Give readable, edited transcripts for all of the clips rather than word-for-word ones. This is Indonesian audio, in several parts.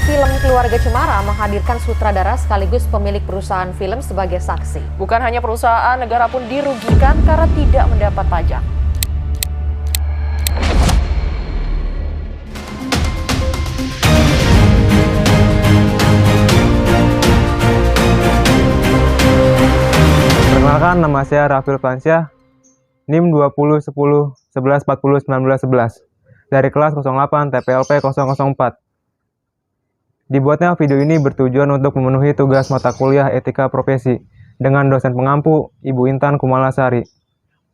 film Keluarga Cemara menghadirkan sutradara sekaligus pemilik perusahaan film sebagai saksi. Bukan hanya perusahaan, negara pun dirugikan karena tidak mendapat pajak. Perkenalkan, nama saya Rafil Fransyah, NIM 20 10 11 40 19 11 dari kelas 08 TPLP 004. Dibuatnya video ini bertujuan untuk memenuhi tugas mata kuliah etika profesi dengan dosen pengampu Ibu Intan Kumalasari.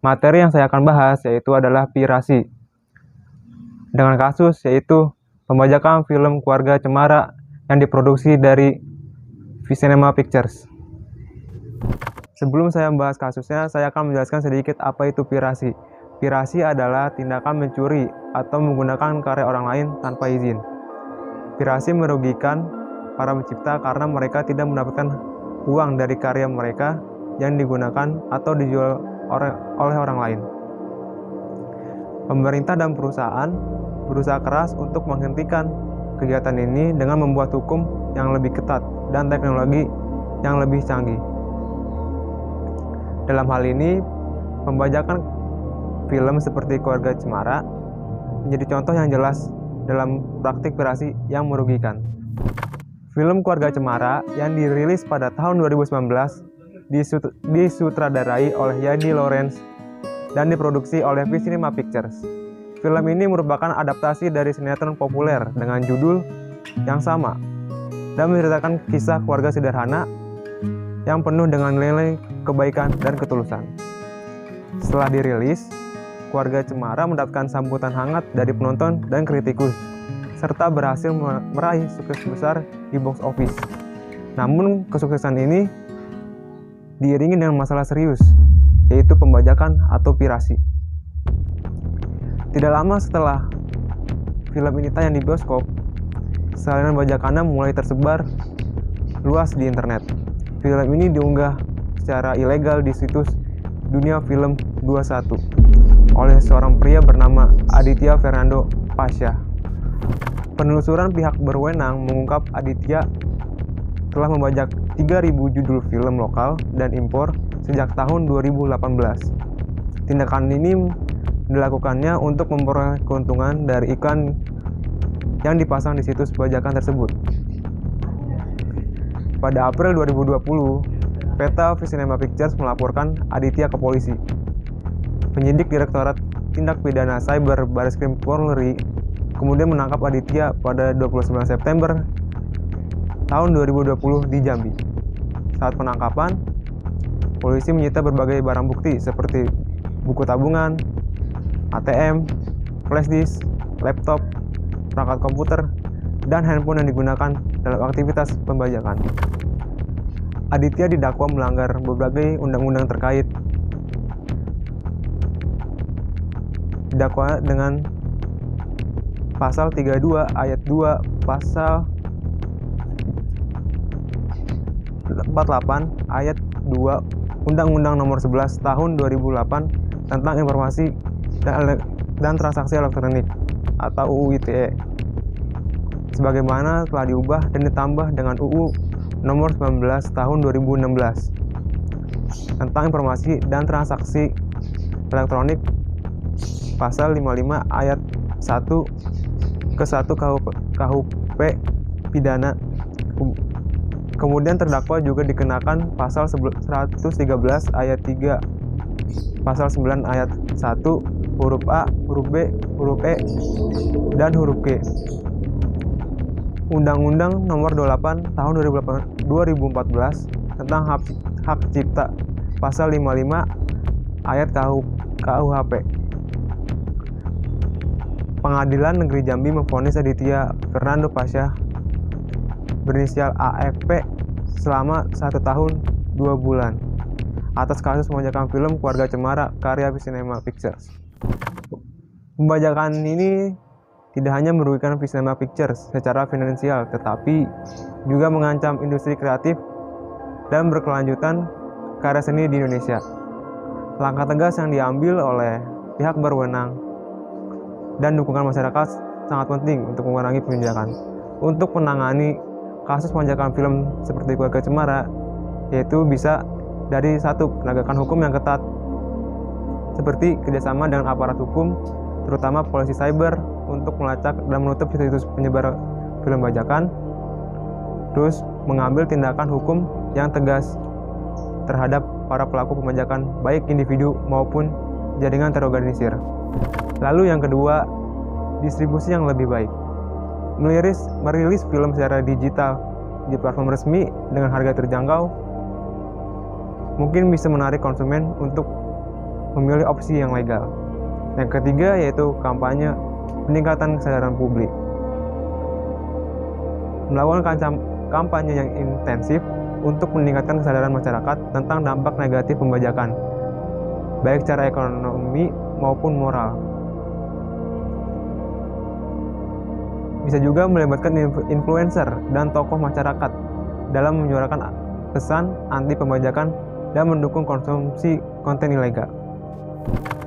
Materi yang saya akan bahas yaitu adalah pirasi. Dengan kasus yaitu pembajakan film Keluarga Cemara yang diproduksi dari Visinema Pictures. Sebelum saya membahas kasusnya, saya akan menjelaskan sedikit apa itu pirasi. Pirasi adalah tindakan mencuri atau menggunakan karya orang lain tanpa izin. Pirasi merugikan para pencipta karena mereka tidak mendapatkan uang dari karya mereka yang digunakan atau dijual oleh orang lain. Pemerintah dan perusahaan berusaha keras untuk menghentikan kegiatan ini dengan membuat hukum yang lebih ketat dan teknologi yang lebih canggih. Dalam hal ini, pembajakan film seperti Keluarga Cemara menjadi contoh yang jelas dalam praktik pirasi yang merugikan. Film Keluarga Cemara yang dirilis pada tahun 2019 disutradarai oleh Yani Lawrence dan diproduksi oleh Visinema Pictures. Film ini merupakan adaptasi dari sinetron populer dengan judul yang sama dan menceritakan kisah keluarga sederhana yang penuh dengan nilai kebaikan dan ketulusan. Setelah dirilis, Keluarga Cemara mendapatkan sambutan hangat dari penonton dan kritikus, serta berhasil meraih sukses besar di box office. Namun, kesuksesan ini diiringi dengan masalah serius, yaitu pembajakan atau pirasi. Tidak lama setelah film ini tayang di bioskop, salinan bajakannya mulai tersebar luas di internet. Film ini diunggah secara ilegal di situs Dunia Film 21 oleh seorang pria bernama Aditya Fernando Pasha. Penelusuran pihak berwenang mengungkap Aditya telah membajak 3.000 judul film lokal dan impor sejak tahun 2018. Tindakan ini dilakukannya untuk memperoleh keuntungan dari iklan yang dipasang di situs bajakan tersebut. Pada April 2020, PT Visinema Pictures melaporkan Aditya ke polisi. Penyidik Direktorat Tindak Pidana Cyber Bareskrim Polri kemudian menangkap Aditya pada 29 September tahun 2020 di Jambi. Saat penangkapan, polisi menyita berbagai barang bukti seperti buku tabungan, ATM, flash disk, laptop, perangkat komputer, dan handphone yang digunakan dalam aktivitas pembajakan. Aditya didakwa melanggar berbagai undang-undang terkait. Didakwa dengan Pasal 32 ayat 2, Pasal 48 ayat 2 Undang-Undang Nomor 11 Tahun 2008 tentang Informasi dan Transaksi Elektronik atau UU ITE, sebagaimana telah diubah dan ditambah dengan UU Nomor 19 Tahun 2016 tentang Informasi dan Transaksi Elektronik, Pasal 55 ayat 1 ke 1 KUP pidana. Kemudian terdakwa juga dikenakan pasal 113 ayat 3, pasal 9 ayat 1, huruf A, huruf B, huruf E, dan huruf G. Undang-Undang Nomor 28 Tahun 2014 tentang hak cipta, pasal 55 ayat KUHP. Pengadilan Negeri Jambi memvonis Aditya Fernando Pasha berinisial AFP selama 1 tahun 2 bulan atas kasus pembajakan film Keluarga Cemara karya Visinema Pictures. Pembajakan ini tidak hanya merugikan Visinema Pictures secara finansial, tetapi juga mengancam industri kreatif dan berkelanjutan karya seni di Indonesia. Langkah tegas yang diambil oleh pihak berwenang dan dukungan masyarakat sangat penting untuk mengurangi pembajakan. untuk menangani kasus pembajakan film seperti Keluarga Cemara, yaitu bisa dari satu, penegakan hukum yang ketat, seperti kerjasama dengan aparat hukum, terutama polisi cyber, untuk melacak dan menutup situs penyebar film bajakan. Terus mengambil tindakan hukum yang tegas terhadap para pelaku pembajakan, baik individu maupun jaringan terorganisir. Lalu yang kedua, distribusi yang lebih baik. Merilis film secara digital di platform resmi dengan harga terjangkau mungkin bisa menarik konsumen untuk memilih opsi yang legal. Yang ketiga yaitu kampanye peningkatan kesadaran publik. Melakukan kampanye yang intensif untuk meningkatkan kesadaran masyarakat tentang dampak negatif pembajakan, baik secara ekonomi maupun moral. Bisa juga melibatkan influencer dan tokoh masyarakat dalam menyuarakan pesan anti pembajakan dan mendukung konsumsi konten ilegal.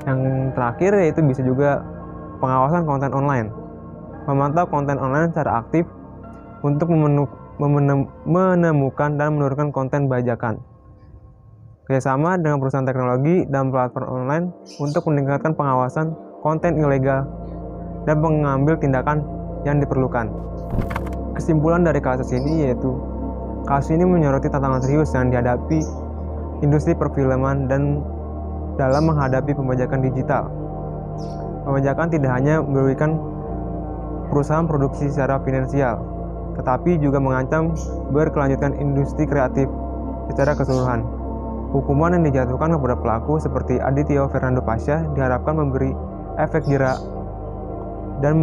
Yang terakhir yaitu bisa juga pengawasan konten online. Memantau konten online secara aktif untuk menemukan dan menurunkan konten bajakan. Kerjasama dengan perusahaan teknologi dan platform online untuk meningkatkan pengawasan konten ilegal dan mengambil tindakan yang diperlukan. Kesimpulan dari kasus ini yaitu kasus ini menyoroti tantangan serius yang dihadapi industri perfilman dan dalam menghadapi pembajakan digital. Pembajakan tidak hanya merugikan perusahaan produksi secara finansial, tetapi juga mengancam berkelanjutan industri kreatif secara keseluruhan. Hukuman yang dijatuhkan kepada pelaku seperti Aditya Fernando Pasha diharapkan memberi efek jerak dan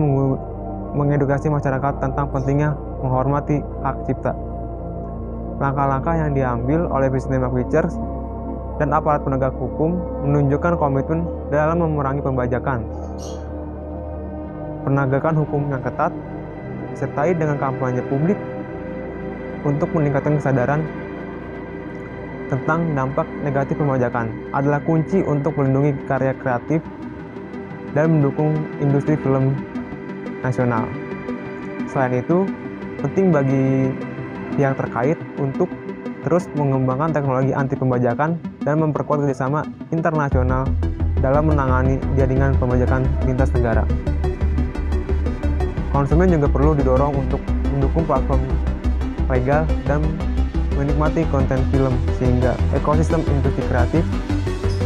mengedukasi masyarakat tentang pentingnya menghormati hak cipta. Langkah-langkah yang diambil oleh Cinema Pictures dan aparat penegak hukum menunjukkan komitmen dalam memerangi pembajakan. Penegakan hukum yang ketat disertai dengan kampanye publik untuk meningkatkan kesadaran tentang dampak negatif pembajakan adalah kunci untuk melindungi karya kreatif dan mendukung industri film nasional. Selain itu, penting bagi pihak terkait untuk terus mengembangkan teknologi anti pembajakan dan memperkuat kerjasama internasional dalam menangani jaringan pembajakan lintas negara. Konsumen juga perlu didorong untuk mendukung platform legal dan menikmati konten film sehingga ekosistem industri kreatif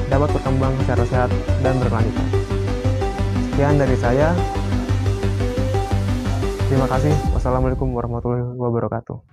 dapat berkembang secara sehat dan berkelanjutan. Sekian dari saya. Terima kasih. Wassalamualaikum warahmatullahi wabarakatuh.